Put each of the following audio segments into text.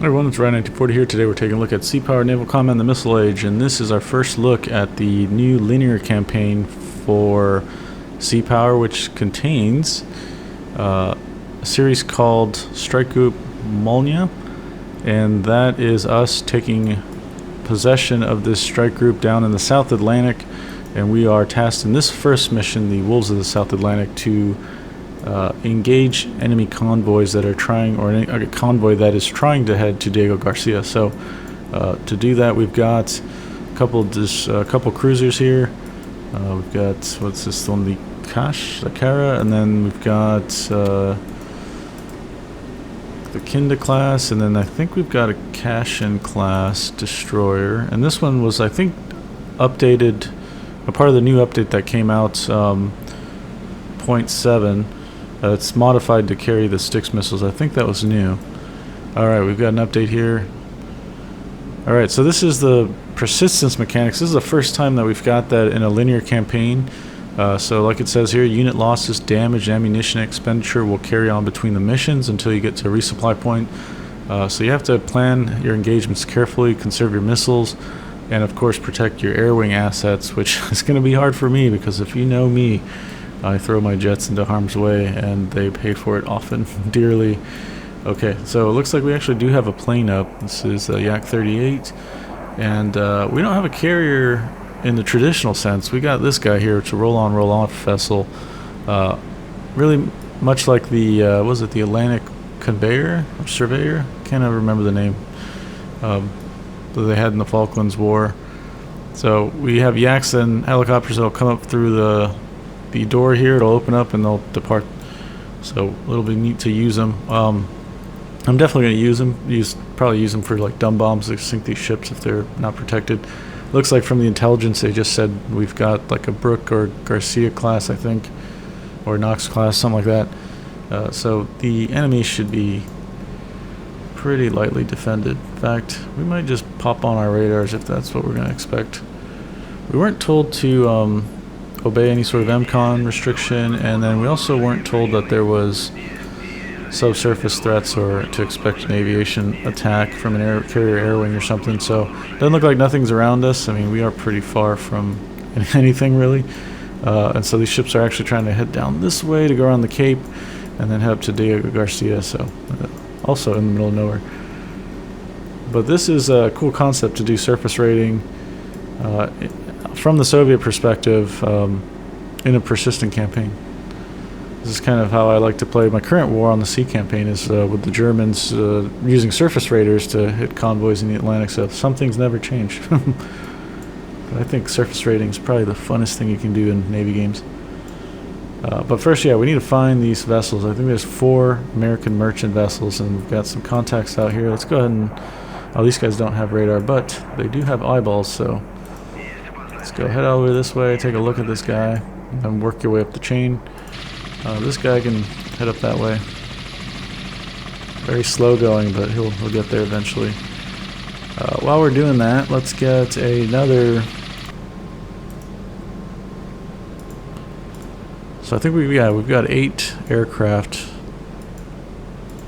Hi everyone, it's Ryan1940 here. Today we're taking a look at Sea Power Naval Combat in the Missile Age, and this is our first look at the new linear campaign for Sea Power, which contains a series called Strike Group Molniya, and that is us taking possession of this strike group down in the South Atlantic, and we are tasked in this first mission, the Wolves of the South Atlantic, to engage enemy convoys that are trying, or a convoy that is trying to head to Diego Garcia. So to do that, we've got a couple cruisers here. We've got, what's this one, the Kara, and then we've got the Kinda class, and then I think we've got a Cashin class destroyer. And this one was, I think, updated, a part of the new update that came out, 0.7. It's modified to carry the Styx missiles. I think that was new. Alright, we've got an update here. Alright, so this is the persistence mechanics. This is the first time that we've got that in a linear campaign. So like it says here, unit losses, damage, ammunition expenditure will carry on between the missions until you get to a resupply point. So you have to plan your engagements carefully, conserve your missiles, and of course protect your air wing assets, which is going to be hard for me because if you know me, I throw my jets into harm's way and they pay for it often dearly. Okay, so it looks like we actually do have a plane up. This is a Yak 38, and we don't have a carrier in the traditional sense. We got this guy here. It's a roll-on, roll-off vessel. Really much like the, was it the Atlantic Conveyor or Surveyor? Can't ever remember the name that they had in the Falklands War. So we have Yaks and helicopters that will come up through the door here. It'll open up and they'll depart. So it'll be neat to use them. I'm definitely going to use them. Probably use them for like dumb bombs to sink these ships if they're not protected. Looks like from the intelligence they just said we've got like a Brook or Garcia class, I think, or Knox class, something like that. So the enemy should be pretty lightly defended. In fact, we might just pop on our radars if that's what we're going to expect. We weren't told to obey any sort of MCON restriction, and then we also weren't told that there was subsurface threats or to expect an aviation attack from an carrier air wing or something. So it doesn't look like nothing's around us. I mean, we are pretty far from anything really, and so these ships are actually trying to head down this way to go around the Cape and then head up to Diego Garcia, so also in the middle of nowhere. But this is a cool concept to do surface raiding from the Soviet perspective in a persistent campaign. This is kind of how I like to play my current war on the sea campaign, is with the Germans using surface raiders to hit convoys in the Atlantic. So some things never change. But I think surface raiding is probably the funnest thing you can do in Navy games. But first, yeah, we need to find these vessels. I think there's 4 American merchant vessels, and we've got some contacts out here. Let's go ahead and... Oh, these guys don't have radar, but they do have eyeballs, so... Let's go head over this way, take a look at this guy, and then work your way up the chain. This guy can head up that way. Very slow going, but he'll get there eventually. While we're doing that, let's get another... So I think we've got 8 aircraft.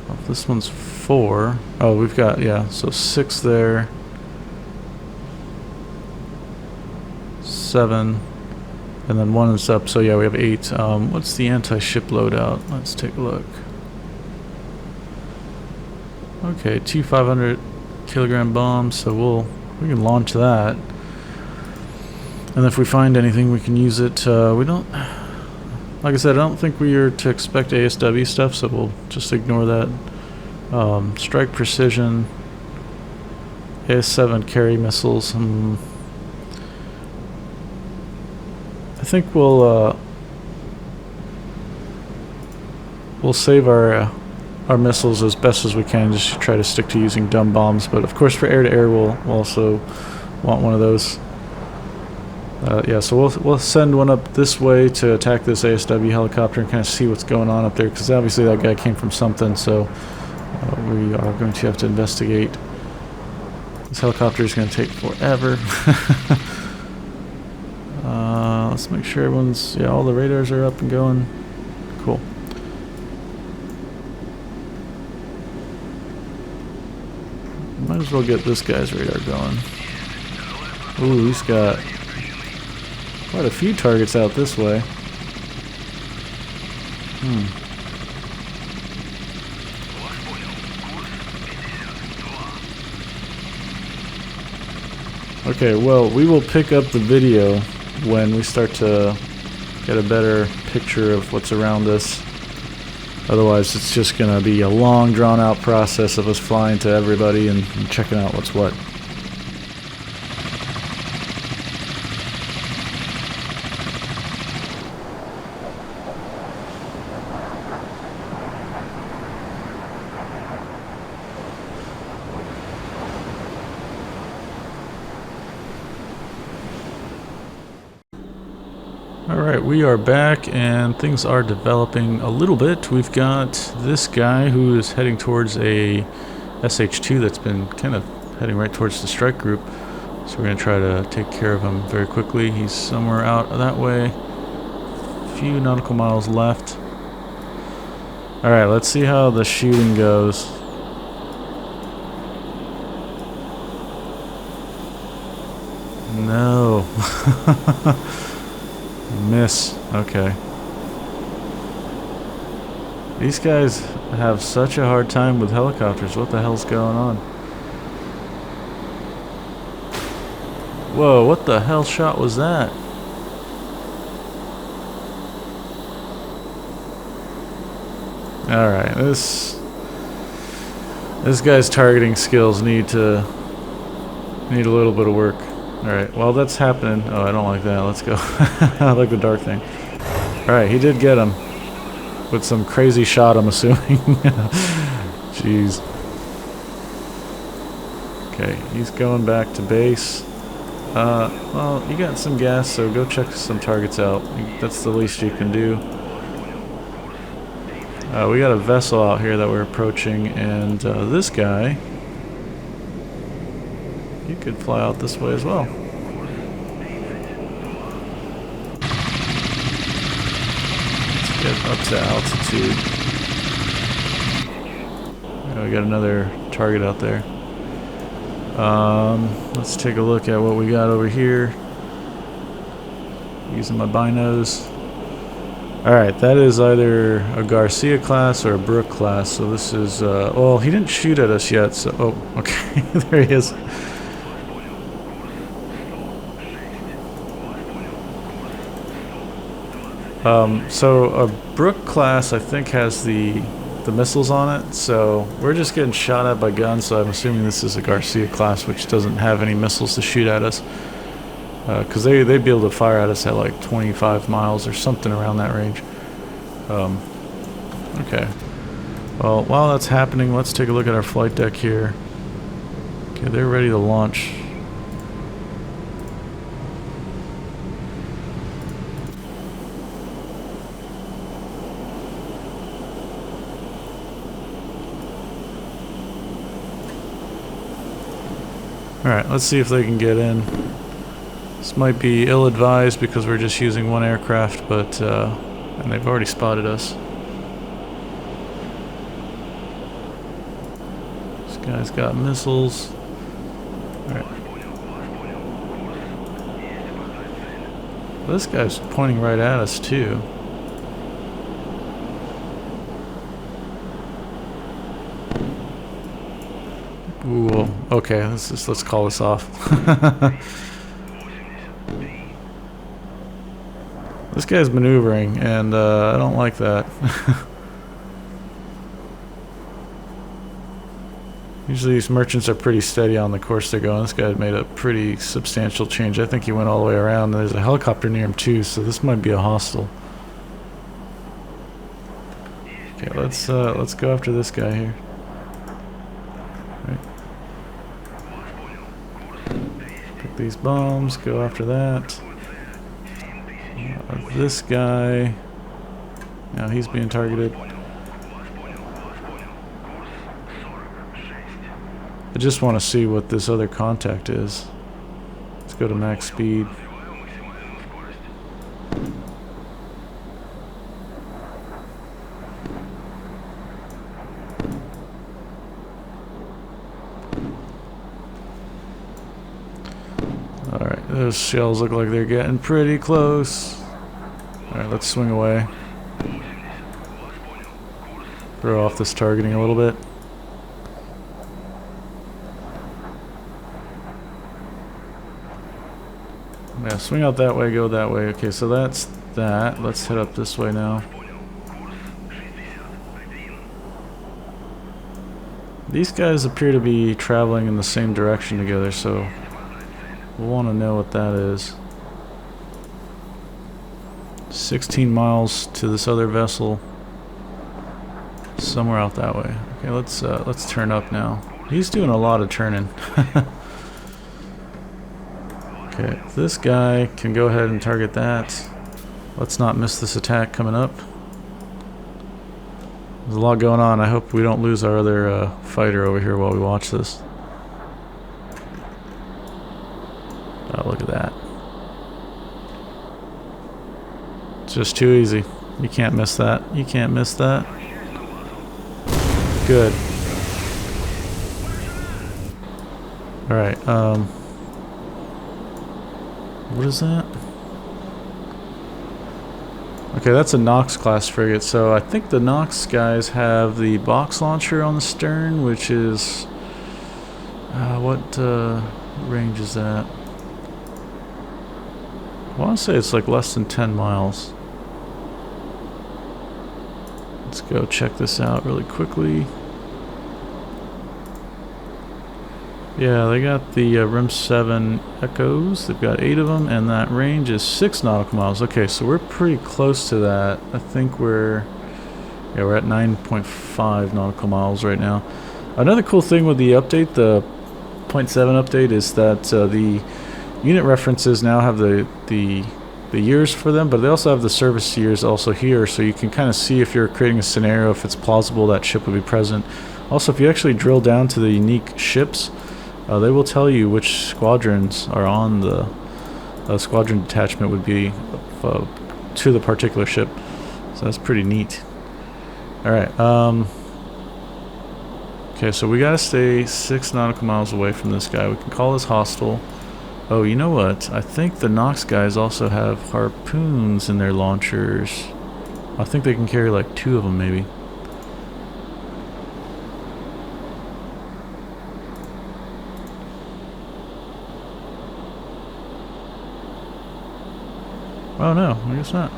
Oh, this one's 4. Oh, we've got, yeah, so 6 there. 7, and then 1 is up, so yeah, we have 8. What's the anti-ship loadout? Let's take a look. Okay, 2 500-kilogram bombs, so we can launch that, and if we find anything, we can use it. We don't, like I said, I don't think we are to expect ASW stuff, so we'll just ignore that. Strike precision, AS-7 carry missiles. I think we'll save our missiles as best as we can, just to try to stick to using dumb bombs. But of course, for air-to-air, we'll also want one of those. Yeah, so we'll send one up this way to attack this ASW helicopter and kind of see what's going on up there, because obviously that guy came from something. So we are going to have to investigate. This helicopter is going to take forever. Let's make sure everyone's, yeah, all the radars are up and going. Cool. Might as well get this guy's radar going. Ooh, he's got quite a few targets out this way. Okay, well, we will pick up the video when we start to get a better picture of what's around us. Otherwise, it's just going to be a long, drawn-out process of us flying to everybody and checking out what's what. Alright, we are back and things are developing a little bit. We've got this guy who is heading towards a SH-2 that's been kind of heading right towards the strike group. So we're going to try to take care of him very quickly. He's somewhere out that way. A few nautical miles left. Alright, let's see how the shooting goes. No. Miss. Okay. These guys have such a hard time with helicopters. What the hell's going on? Whoa, what the hell shot was that? Alright, this guy's targeting skills need a little bit of work. Alright, while that's happening... Oh, I don't like that. Let's go. I like the dark thing. Alright, he did get him. With some crazy shot, I'm assuming. Jeez. Okay, he's going back to base. Well, you got some gas, so go check some targets out. That's the least you can do. We got a vessel out here that we're approaching, and this guy... You could fly out this way as well. Let's get up to altitude. Yeah, we got another target out there. Let's take a look at what we got over here. Using my binos. Alright, that is either a Garcia class or a Brook class. So this is, well, he didn't shoot at us yet, so, oh, okay, there he is. So a Brook class, I think, has the missiles on it, so we're just getting shot at by guns, so I'm assuming this is a Garcia class, which doesn't have any missiles to shoot at us. Because they'd be able to fire at us at like 25 miles or something around that range. Okay. Well, while that's happening, let's take a look at our flight deck here. Okay, they're ready to launch. Alright, let's see if they can get in. This might be ill-advised because we're just using one aircraft, but, and they've already spotted us. This guy's got missiles. Alright. This guy's pointing right at us, too. Ooh, okay, let's call this off. This guy's maneuvering, and I don't like that. Usually these merchants are pretty steady on the course they're going. This guy made a pretty substantial change. I think he went all the way around. There's a helicopter near him too, so this might be a hostile. Okay, let's go after this guy here. Right. Pick these bombs, go after that. This guy, now he's being targeted. I just want to see what this other contact is. Let's go to max speed. Those shells look like they're getting pretty close. Alright, let's swing away. Throw off this targeting a little bit. Yeah, swing out that way, go that way. Okay, so that's that. Let's head up this way now. These guys appear to be traveling in the same direction together, so we'll want to know what that is. 16 miles to this other vessel. Somewhere out that way. Okay, let's turn up now. He's doing a lot of turning. Okay, this guy can go ahead and target that. Let's not miss this attack coming up. There's a lot going on. I hope we don't lose our other fighter over here while we watch this. Oh, look at that. It's just too easy. You can't miss that. You can't miss that. Good. Alright, what is that? Okay, that's a Knox class frigate, so I think the Knox guys have the box launcher on the stern, which is... what range is that? I want to say it's like less than 10 miles. Let's go check this out really quickly. Yeah, they got the RIM 7 Echoes. They've got 8 of them, and that range is 6 nautical miles. Okay, so we're pretty close to that. I think we're at 9.5 nautical miles right now. Another cool thing with the update, the 0.7 update, is that the unit references now have the years for them, but they also have the service years also here, so you can kind of see if you're creating a scenario, if it's plausible that ship would be present. Also, if you actually drill down to the unique ships, they will tell you which squadrons are on the squadron detachment would be to the particular ship. So that's pretty neat. Alright, okay, so we gotta stay 6 nautical miles away from this guy. We can call this hostile. Oh, you know what? I think the Knox guys also have harpoons in their launchers. I think they can carry like 2 of them maybe. Oh no, I guess not.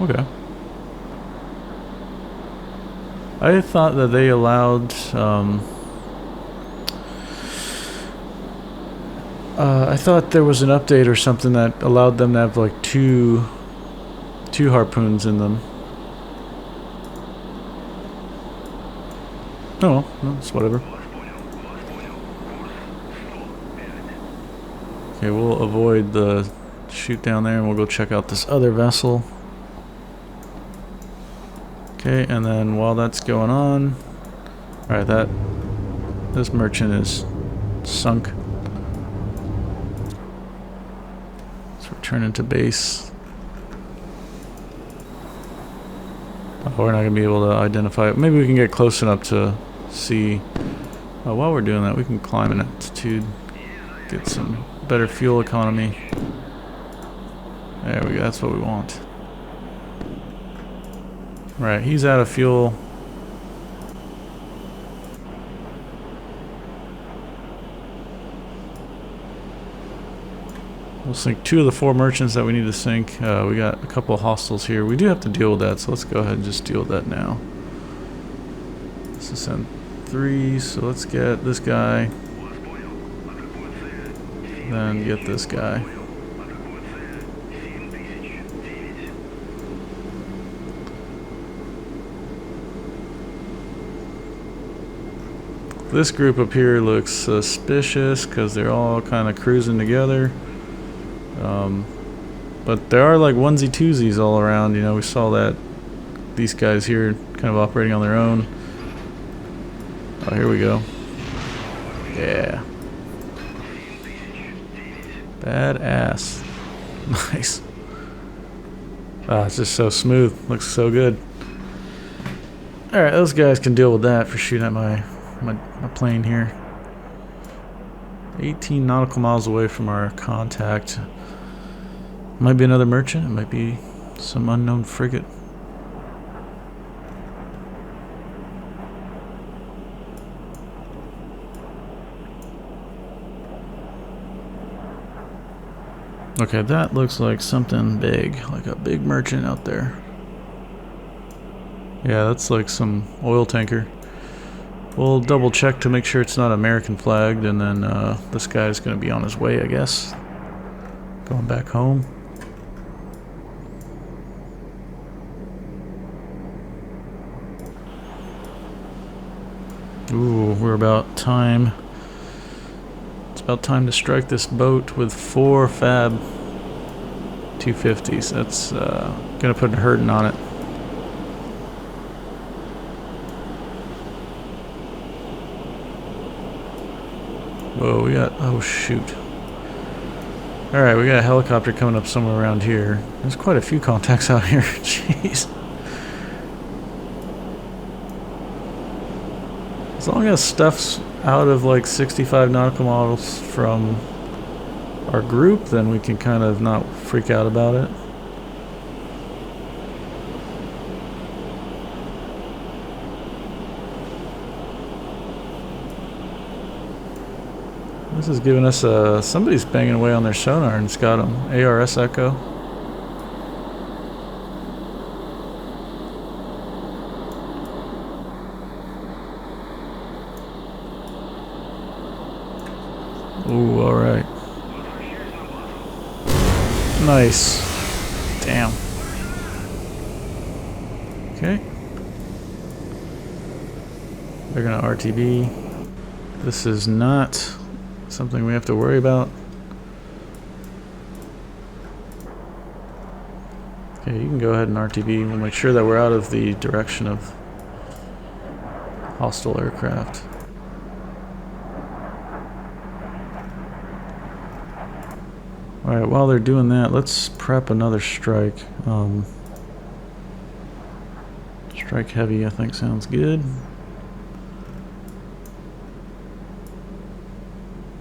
Okay. I thought that they allowed, I thought there was an update or something that allowed them to have like two harpoons in them. Oh well, it's whatever. Okay, we'll avoid the shoot down there and we'll go check out this other vessel. Okay, and then while that's going on, alright, this merchant is sunk. Let's return into base. Oh, we're not going to be able to identify it. Maybe we can get close enough to see. While we're doing that, we can climb an altitude, get some better fuel economy. There we go, that's what we want. Right, he's out of fuel. We'll sink 2 of the 4 merchants that we need to sink. We got a couple of hostiles here. We do have to deal with that, so let's go ahead and just deal with that now. Let's send 3, so let's get this guy. Then get this guy. This group up here looks suspicious because they're all kind of cruising together. But there are like onesie twosies all around. You know, we saw that these guys here kind of operating on their own. Oh, here we go. Yeah. Badass. Nice. Ah, it's just so smooth. Looks so good. Alright, those guys can deal with that for shooting at my plane here. 18 nautical miles away from our contact. Might be another merchant. It might be some unknown frigate. Okay, that looks like something big, like a big merchant out there. Yeah, that's like some oil tanker. We'll double check to make sure it's not American flagged, and then this guy's gonna be on his way, I guess. Going back home. Ooh, we're about time. It's about time to strike this boat with 4 Fab 250s. That's gonna put a hurting on it. Whoa, we got, oh shoot. Alright, we got a helicopter coming up somewhere around here. There's quite a few contacts out here, jeez. As long as stuff's out of like 65 nautical miles from our group, then we can kind of not freak out about it. This is giving us somebody's banging away on their sonar and it's got them. ARS Echo. Ooh, alright. Nice. Damn. Okay. They're gonna RTB. This is not something we have to worry about. Okay, you can go ahead and RTB. We'll make sure that we're out of the direction of hostile aircraft. Alright, while they're doing that, let's prep another strike. Strike heavy, I think sounds good.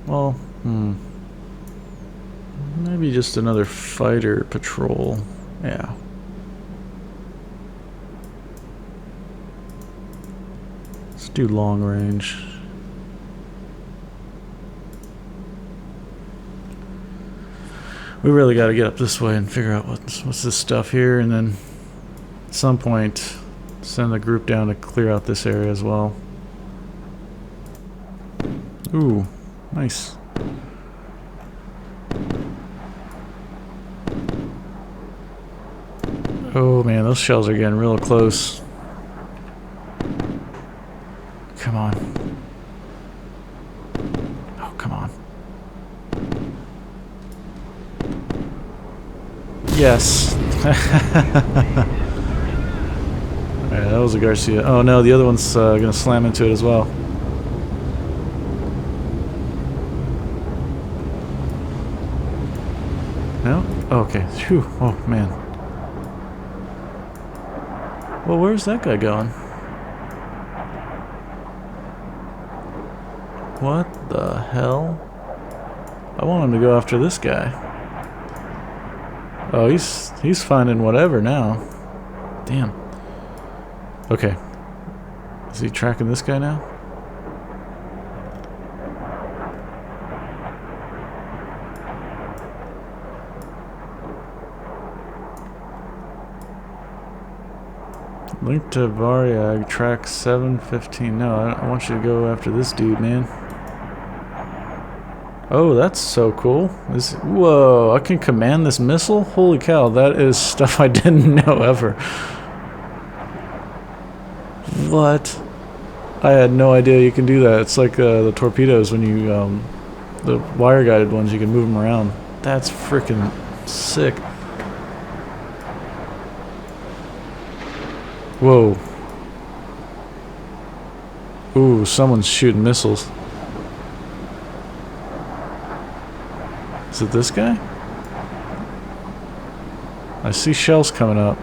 Well, maybe just another fighter patrol. Yeah. Let's do long range. We really got to get up this way and figure out what's this stuff here, and then at some point send the group down to clear out this area as well. Ooh, nice. Oh man, those shells are getting real close. Come on. Oh, come on. Yes. Alright, that was a Garcia. Oh no, the other one's gonna slam into it as well. No? Oh, okay. Phew. Oh man. Well, where's that guy going? What the hell? I want him to go after this guy. Oh, he's finding whatever now. Damn. Okay. Is he tracking this guy now? Link to Variag, track 715. No, I want you to go after this dude, man. Oh, that's so cool. Whoa, I can command this missile? Holy cow, that is stuff I didn't know ever. What? I had no idea you can do that. It's like the torpedoes when you, the wire-guided ones, you can move them around. That's freaking sick. Whoa. Ooh, someone's shooting missiles. Is it this guy? I see shells coming up.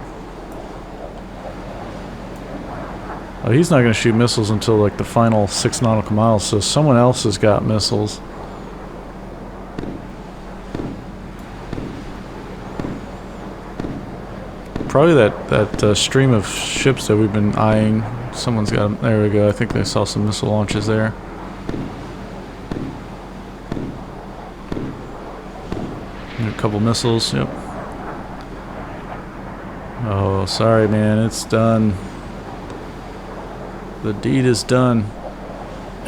Oh, he's not going to shoot missiles until like the final 6 nautical miles, so someone else has got missiles. probably that stream of ships that we've been eyeing. Someone's got them. There we go. I think they saw some missile launches there. A couple missiles. Yep. Oh, sorry, man. It's done. The deed is done.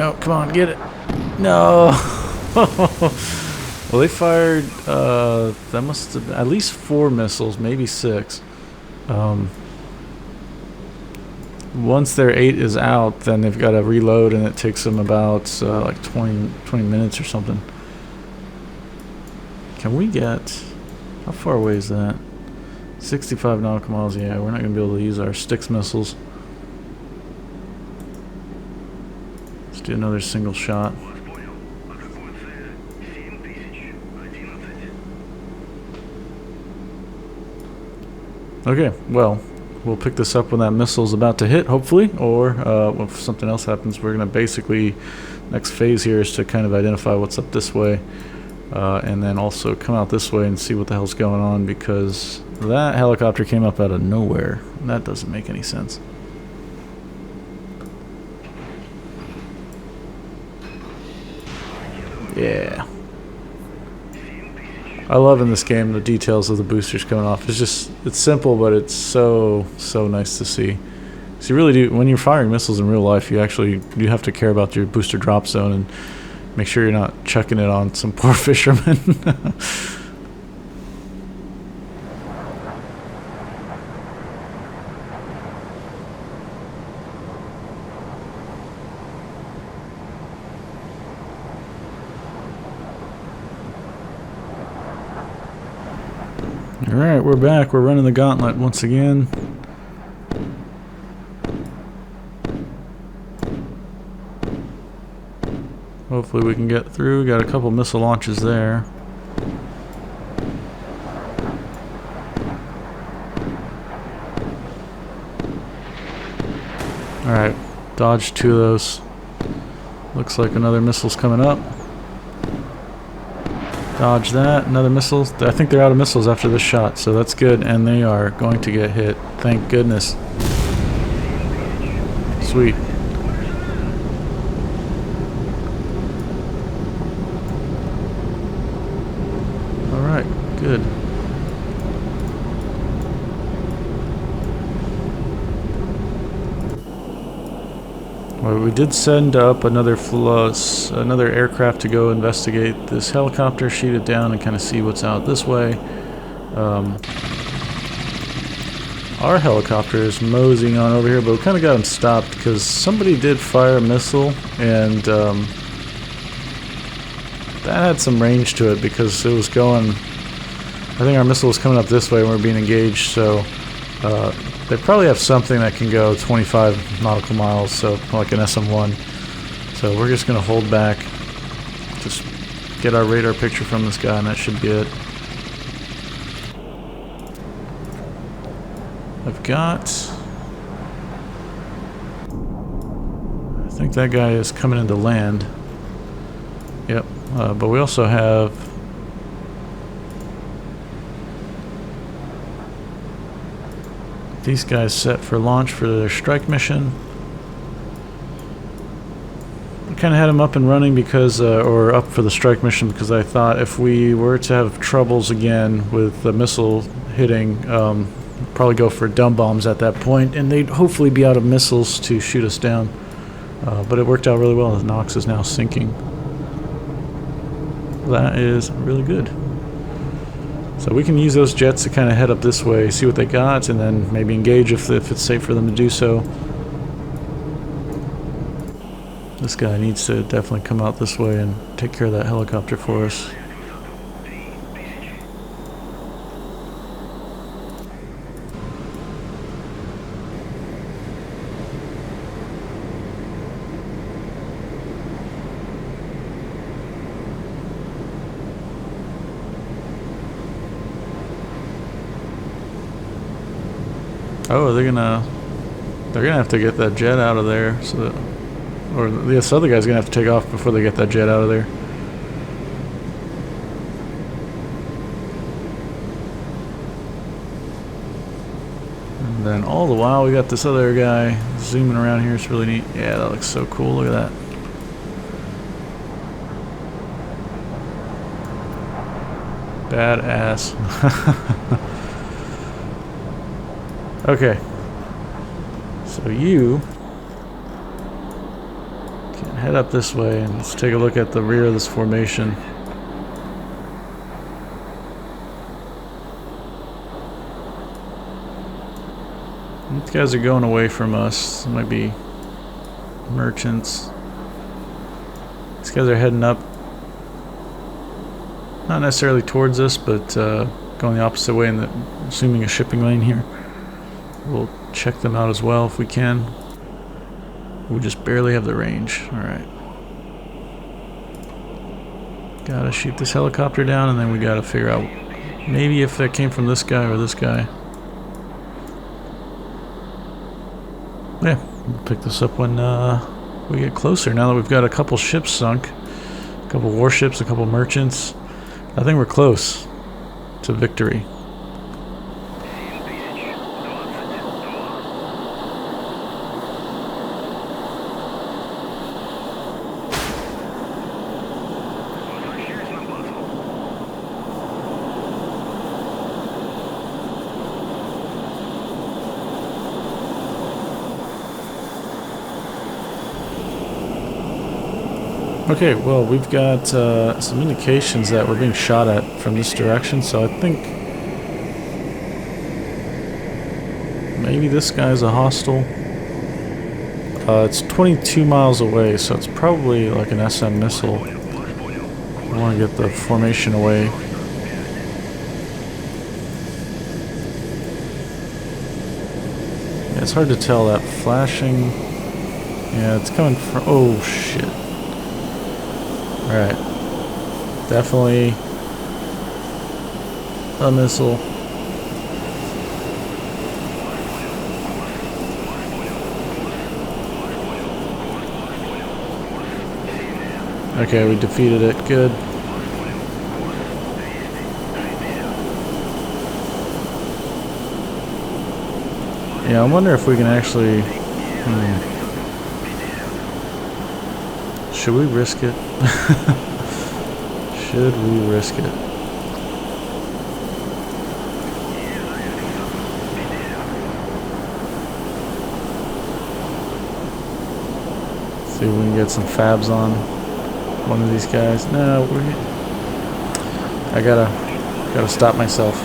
Oh, come on, get it. No. Well, they fired, that must have been at least 4 missiles, maybe 6. Once their 8 is out, then they've got to reload, and it takes them about like 20 minutes or something. Can we get... How far away is that? 65 nautical miles. Yeah, we're not going to be able to use our Styx missiles. Let's do another single shot. Okay, well, we'll pick this up when that missile's about to hit, hopefully, or if something else happens. We're going to basically, next phase here is to kind of identify what's up this way, and then also come out this way and see what the hell's going on, because that helicopter came up out of nowhere, and that doesn't make any sense. Yeah. I love in this game the details of the boosters coming off. It's simple, but it's so nice to see. So you really do, when you're firing missiles in real life, you have to care about your booster drop zone and make sure you're not chucking it on some poor fisherman. Alright, we're back. We're running the gauntlet once again. Hopefully we can get through. Got a couple missile launches there. Alright, dodged 2 of those. Looks like another missile's coming up. Dodge that, another missile. I think they're out of missiles after this shot, so that's good, and they are going to get hit. Thank goodness. Sweet. Alright, good. Well, we did send up another aircraft to go investigate this helicopter, shoot it down, and kind of see what's out this way. Our helicopter is moseying on over here, but we kind of got him stopped because somebody did fire a missile, and that had some range to it because it was going... I think our missile was coming up this way and we were being engaged, so... they probably have something that can go 25 nautical miles, so like an SM-1. So we're just going to hold back, just get our radar picture from this guy, and that should be it. I've got... I think that guy is coming into land. Yep, but we also have... these guys set for launch for their strike mission. I kind of had them up and running because, or up for the strike mission because I thought if we were to have troubles again with the missile hitting, probably go for dumb bombs at that point, and they'd hopefully be out of missiles to shoot us down. But it worked out really well. The Knox is now sinking. That is really good. So we can use those jets to kind of head up this way, see what they got, and then maybe engage if it's safe for them to do so. This guy needs to definitely come out this way and take care of that helicopter for us. Oh, they're gonna have to get that jet out of there, so that, or this other guy's gonna have to take off before they get that jet out of there. And then all the while we got this other guy zooming around here. It's really neat. Yeah, that looks so cool. Look at that. Badass. Okay. So you can head up this way and let's take a look at the rear of this formation. These guys are going away from us. There might be merchants. These guys are heading up. Not necessarily towards us, but going the opposite way in the, assuming a shipping lane here. We'll check them out as well if we can. We just barely have the range. Alright. Gotta shoot this helicopter down and then we gotta figure out maybe if that came from this guy or this guy. Yeah, we'll pick this up when we get closer. Now that we've got a couple ships sunk, a couple warships, a couple merchants, I think we're close to victory. Okay, well, we've got some indications that we're being shot at from this direction, so I think maybe this guy's a hostile. It's 22 miles away, so it's probably like an SM missile. I want to get the formation away. Yeah, it's hard to tell, that flashing. Yeah, it's coming from... Oh, shit. Alright, definitely a missile. Okay, we defeated it, good. Yeah, I wonder if we can actually... Should we risk it? Should we risk it? See if we can get some fabs on one of these guys. No, I gotta stop myself.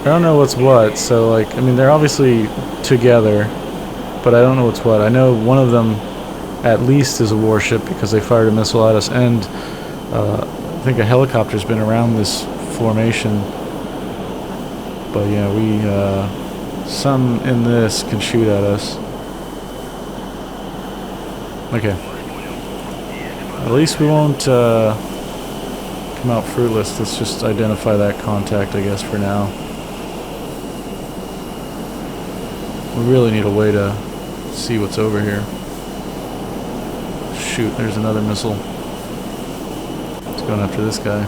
I don't know what's what, so like, I mean, they're obviously together. But I don't know what's what. I know one of them at least is a warship because they fired a missile at us, and I think a helicopter's been around this formation. But yeah, some in this can shoot at us. Okay. At least we won't come out fruitless. Let's just identify that contact, I guess, for now. We really need a way to see what's over here. Shoot, there's another missile. It's going after this guy.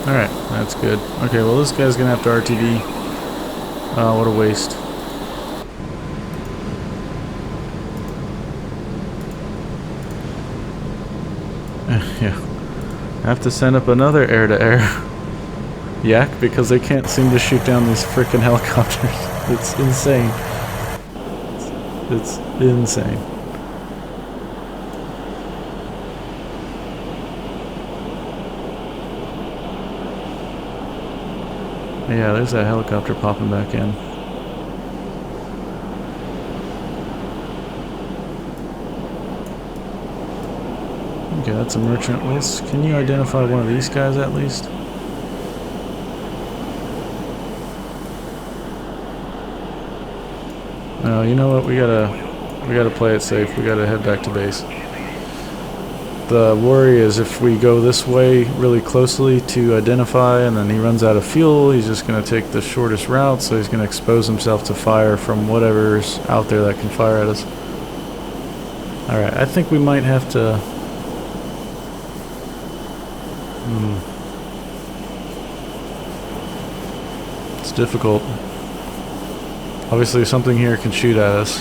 Alright, that's good. Okay, well this guy's gonna have to RTD. What a waste. Yeah. I have to send up another air-to-air yak because they can't seem to shoot down these frickin' helicopters. It's insane. It's insane. Yeah, there's that helicopter popping back in. Okay, that's a merchant. Can you identify one of these guys at least? No, you know what? We gotta We gotta play it safe. We gotta head back to base. The worry is if we go this way really closely to identify and then he runs out of fuel, he's just gonna take the shortest route, so he's gonna expose himself to fire from whatever's out there that can fire at us. Alright, I think we might have to... It's difficult. Obviously something here can shoot at us.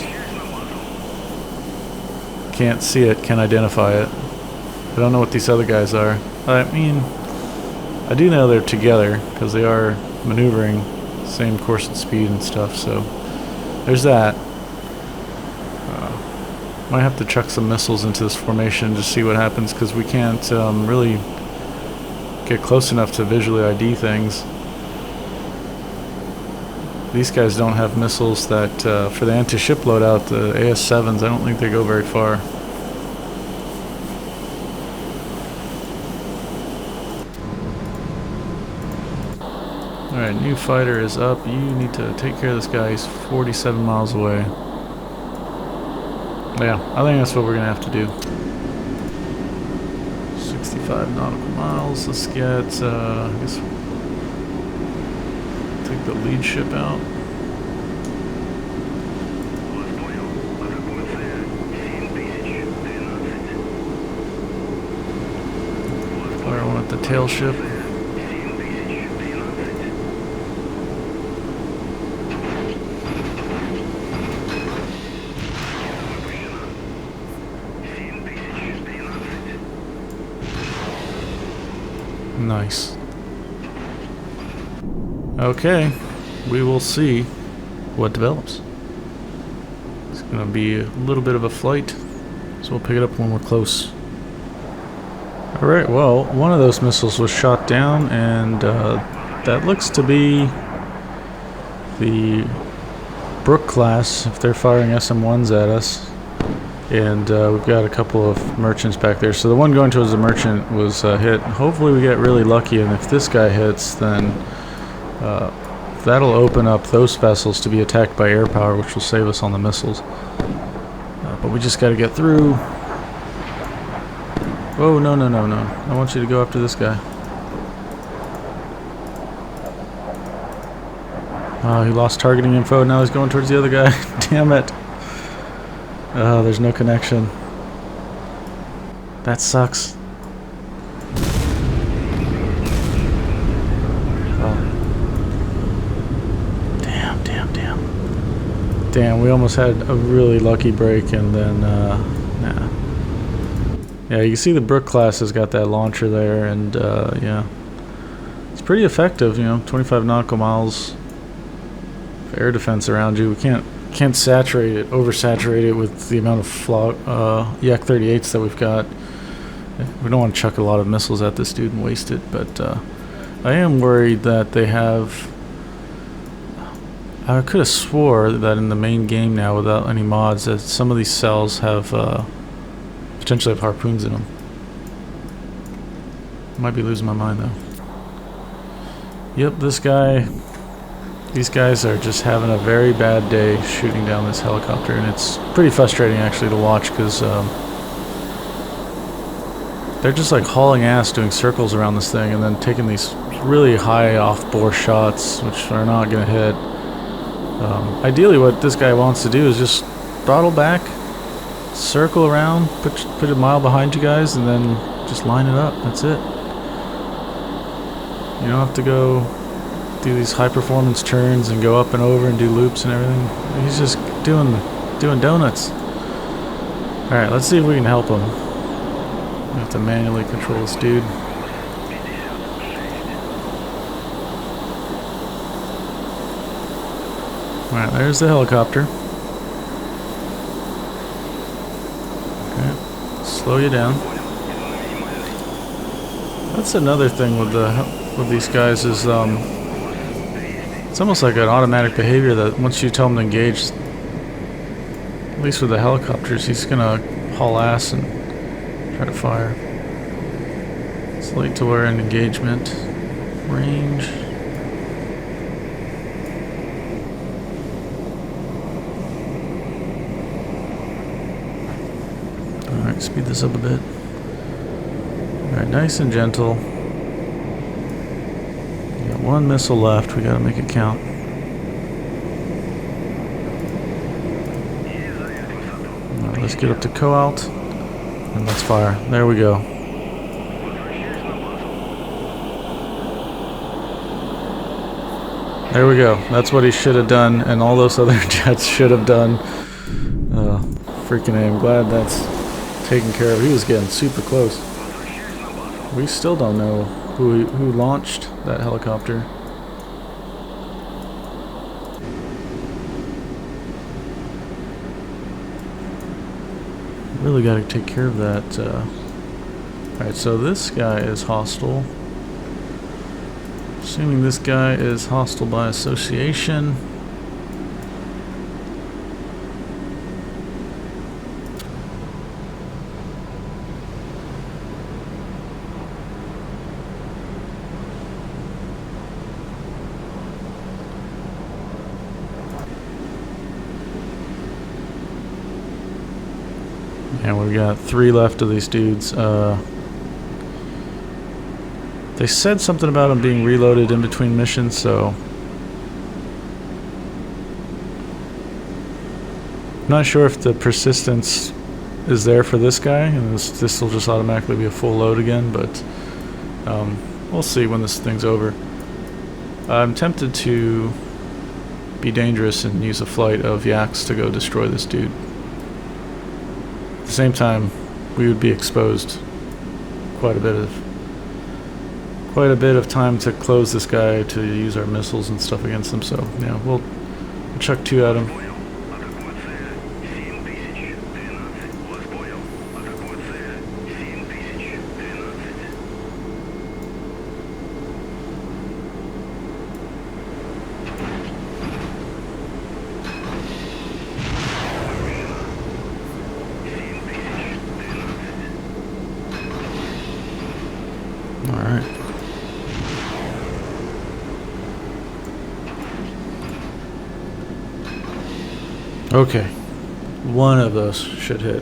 Can't see it, can't identify it. I don't know what these other guys are. I mean, I do know they're together because they are maneuvering same course and speed and stuff, so there's that. Might have to chuck some missiles into this formation to see what happens because we can't really get close enough to visually ID things. These guys don't have missiles that, for the anti-ship loadout, the AS-7s, I don't think they go very far. Alright, new fighter is up. You need to take care of this guy. He's 47 miles away. Yeah, I think that's what we're going to have to do. 65 nautical miles. Let's get, I guess, take the lead ship out. Fire one at the tail ship. Nice. Okay, we will see what develops. It's gonna be a little bit of a flight, so we'll pick it up when we're close. Alright, well, one of those missiles was shot down, and that looks to be the Brook class, if they're firing SM-1s at us. And we've got a couple of merchants back there. So the one going towards the merchant was hit. Hopefully we get really lucky, and if this guy hits, then that'll open up those vessels to be attacked by air power, which will save us on the missiles. But we just got to get through. Oh, no, no, no, no. I want you to go after this guy. Oh, he lost targeting info. Now he's going towards the other guy. Damn it. Oh, there's no connection. That sucks. Oh. Damn, damn, damn. Damn, we almost had a really lucky break, and then, nah. Yeah, you can see the Brook class has got that launcher there, and, yeah. It's pretty effective, you know, 25 nautical miles of air defense around you. We can't saturate it, oversaturate it with the amount of Yak-38s that we've got. We don't want to chuck a lot of missiles at this dude and waste it, but I am worried that they have... I could have swore that in the main game now, without any mods, that some of these cells have potentially have harpoons in them. Might be losing my mind though. Yep, this guy... These guys are just having a very bad day shooting down this helicopter, and it's pretty frustrating actually to watch because they're just like hauling ass doing circles around this thing and then taking these really high off-bore shots which are not going to hit. Ideally what this guy wants to do is just throttle back, circle around, put a mile behind you guys, and then just line it up. That's it. You don't have to go do these high performance turns and go up and over and do loops and everything. He's just doing donuts. Alright, let's see if we can help him. We have to manually control this dude. Alright, there's the helicopter. Okay, slow you down. That's another thing with these guys is it's almost like an automatic behavior that once you tell him to engage, at least with the helicopters, he's gonna haul ass and try to fire. It's late to wear an engagement. Range. Speed this up a bit. Alright, nice and gentle. Got one missile left, we gotta make it count. Alright, let's get up to co-alt, and let's fire. There we go. There we go. That's what he should have done, and all those other jets should have done. Freaking A, I'm glad that's taken care of. He was getting super close. We still don't know who launched that helicopter. Really got to take care of that. Alright, so this guy is hostile. Assuming this guy is hostile by association. And we've got 3 left of these dudes. They said something about them being reloaded in between missions, so I'm not sure if the persistence is there for this guy, and this will just automatically be a full load again, but we'll see when this thing's over. I'm tempted to be dangerous and use a flight of yaks to go destroy this dude. At the same time, we would be exposed quite a bit of time to close this guy to use our missiles and stuff against him, so yeah, we'll chuck 2 at him. Alright. Okay, one of those should hit,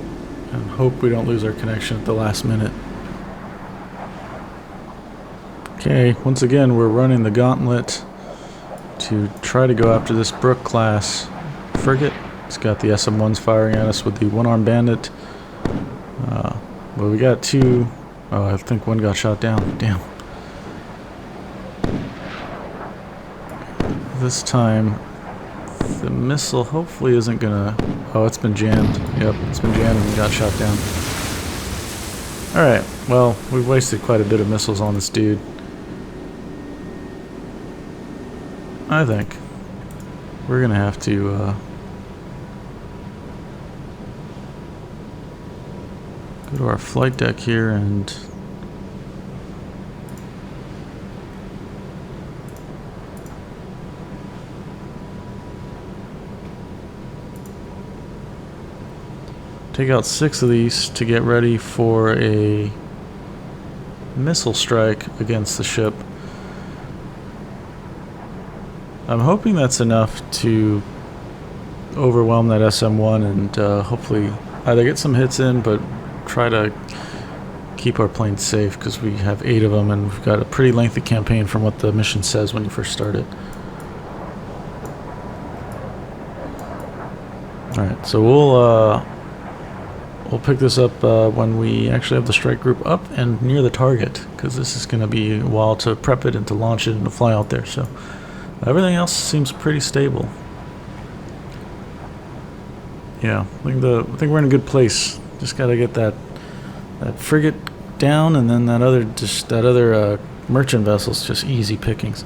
and hope we don't lose our connection at the last minute. Okay, once again we're running the gauntlet to try to go after this Brook class frigate. It's got the SM-1s firing at us with the one-armed bandit. Well, we got 2. Oh, I think 1 got shot down. Damn. This time the missile hopefully isn't gonna... Oh, it's been jammed. Yep, it's been jammed and got shot down. Alright, well, we've wasted quite a bit of missiles on this dude. I think we're gonna have to go to our flight deck here and take out 6 of these to get ready for a missile strike against the ship. I'm hoping that's enough to overwhelm that SM-1 and hopefully either get some hits in, but try to keep our planes safe, because we have 8 of them and we've got a pretty lengthy campaign from what the mission says when you first start it. Alright, so we'll pick this up when we actually have the strike group up and near the target, because this is going to be a while to prep it and to launch it and to fly out there. So everything else seems pretty stable. Yeah, I think we're in a good place. Just got to get that frigate down, and then that other merchant vessel's just easy pickings.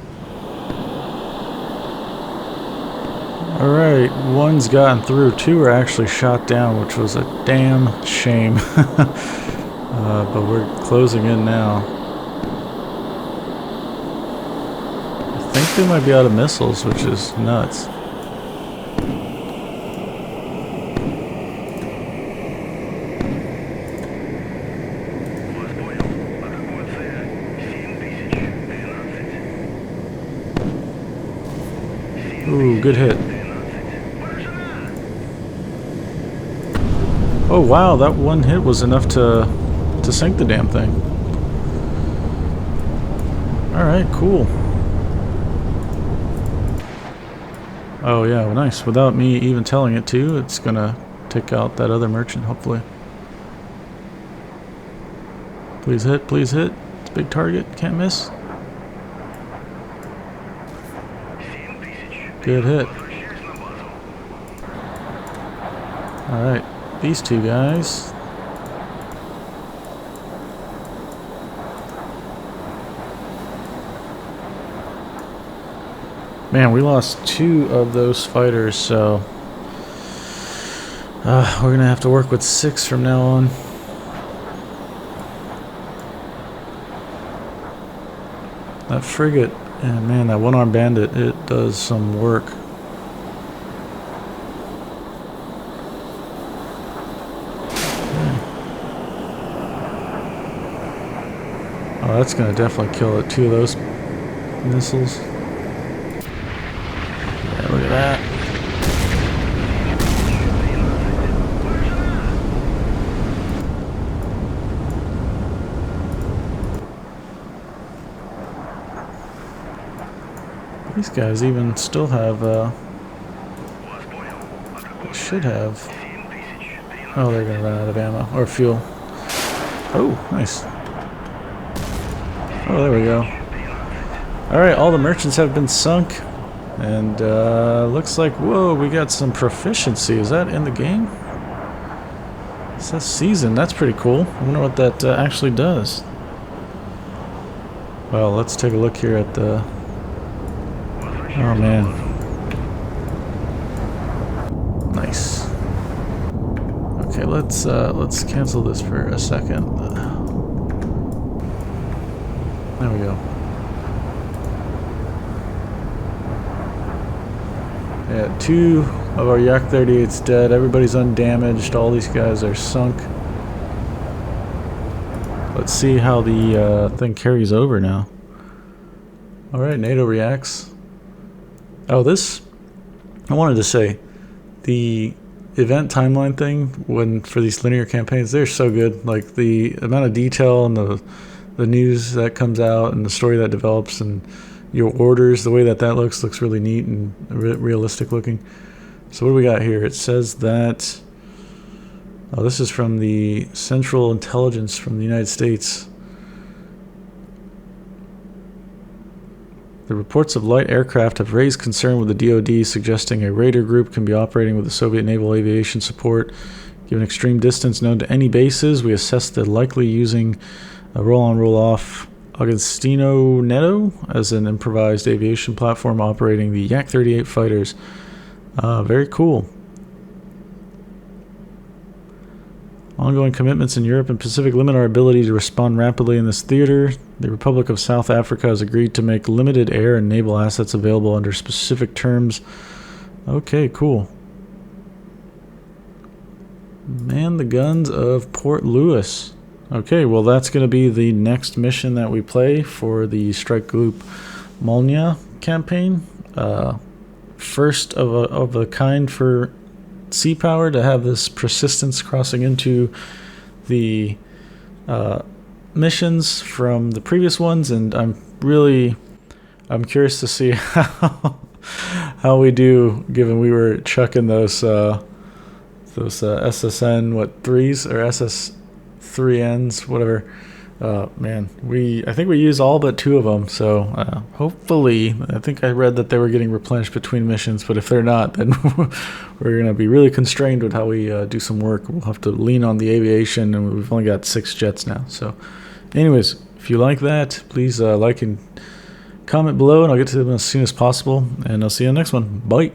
Alright, 1's gotten through, 2 are actually shot down, which was a damn shame. But we're closing in now. I think they might be out of missiles, which is nuts. Ooh, good hit. Oh wow, that one hit was enough to sink the damn thing. Alright, cool. Oh yeah, well, nice. Without me even telling it to, it's gonna take out that other merchant, hopefully. Please hit, please hit. It's a big target, can't miss. Good hit. Alright, these two guys. Man, we lost 2 of those fighters, so we're gonna have to work with 6 from now on. That frigate, and man, that one-armed bandit, it does some work. Oh, that's gonna definitely kill it. 2 of those missiles. Yeah, look at that. These guys even still have, they should have. Oh, they're gonna run out of ammo or fuel. Oh, nice. Oh, there we go. Alright, all the merchants have been sunk. And looks like, whoa, we got some proficiency. Is that in the game? It says season. That's pretty cool. I wonder what that actually does. Well, let's take a look here at the... Oh, man. Nice. Okay, let's cancel this for a second. There we go. Yeah, 2 of our Yak 38's dead. Everybody's undamaged. All these guys are sunk. Let's see how the thing carries over now. Alright, NATO reacts. Oh, this... I wanted to say, the event timeline thing, when for these linear campaigns, they're so good. Like, the amount of detail and the news that comes out and the story that develops and your orders, the way that looks really neat and realistic looking. So what do we got here? It says that... Oh, this is from the Central Intelligence from the United States. The reports of light aircraft have raised concern with the DoD, suggesting a raider group can be operating with the Soviet naval aviation support. Given extreme distance known to any bases, we assess the likely using a roll-on, roll-off Agostino Netto as an improvised aviation platform operating the Yak 38 fighters. Very cool. Ongoing commitments in Europe and Pacific limit our ability to respond rapidly in this theater. The Republic of South Africa has agreed to make limited air and naval assets available under specific terms. Okay, cool. Man the guns of Port Louis. Okay, well that's going to be the next mission that we play for the Strike Group Molniya campaign. First of a kind for Sea Power to have this persistence crossing into the missions from the previous ones, and I'm curious to see how we do, given we were chucking those SSN 3s or SS3Ns, whatever. Man, I think we used all but 2 of them, so hopefully, I think I read that they were getting replenished between missions, but if they're not, then we're going to be really constrained with how we do some work. We'll have to lean on the aviation, and we've only got 6 jets now. So anyways, if you like that, please like and comment below, and I'll get to them as soon as possible, and I'll see you in the next one. Bye!